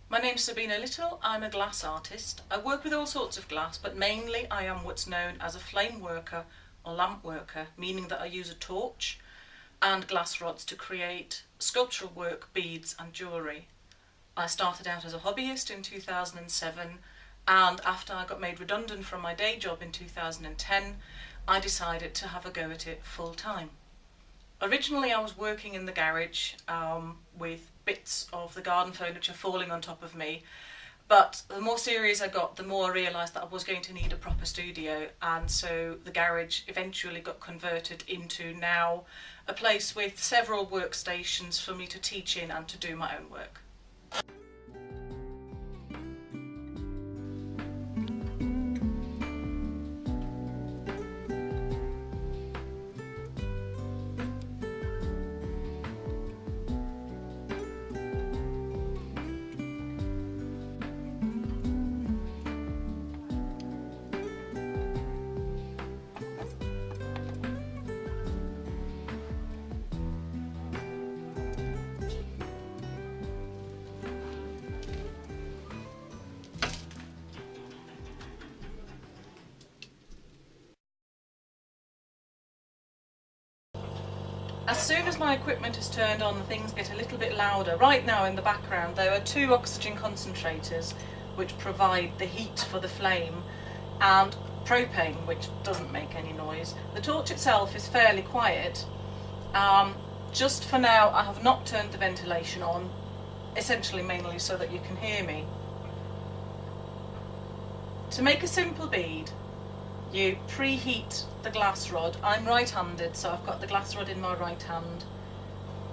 My name's Sabine Little, I'm a glass artist. I work with all sorts of glass, but mainly I am what's known as a flame worker or lamp worker, meaning that I use a torch and glass rods to create sculptural work, beads and jewellery. I started out as a hobbyist in 2007, and after I got made redundant from my day job in 2010, I decided to have a go at it full time. Originally I was working in the garage with bits of the garden furniture falling on top of me, but the more serious I got, the more I realised that I was going to need a proper studio, and so the garage eventually got converted into now a place with several workstations for me to teach in and to do my own work. As soon as my equipment is turned on, things get a little bit louder. Right now in the background there are two oxygen concentrators which provide the heat for the flame, and propane, which doesn't make any noise. The torch itself is fairly quiet. Just for now I have not turned the ventilation on, essentially mainly so that you can hear me. To make a simple bead, you preheat the glass rod. I'm right-handed, so I've got the glass rod in my right hand.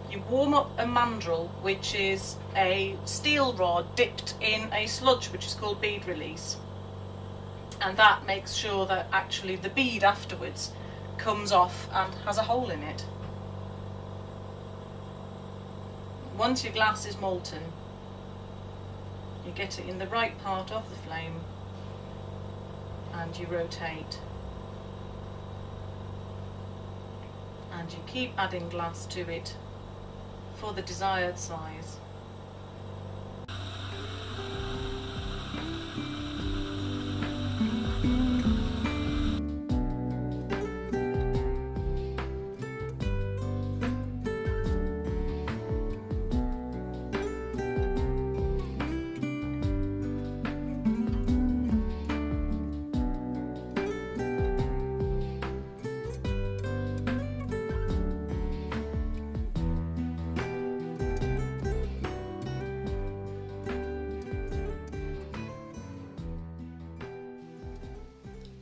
You warm up a mandrel, which is a steel rod dipped in a sludge which is called bead release, and that makes sure that actually the bead afterwards comes off and has a hole in it. Once your glass is molten, you get it in the right part of the flame and you rotate, and you keep adding glass to it for the desired size.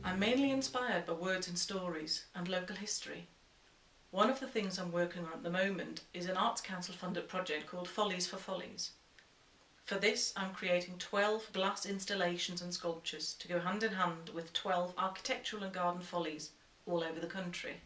I'm mainly inspired by words and stories and local history. One of the things I'm working on at the moment is an Arts Council funded project called Follies for Follies. For this I'm creating 12 glass installations and sculptures to go hand in hand with 12 architectural and garden follies all over the country.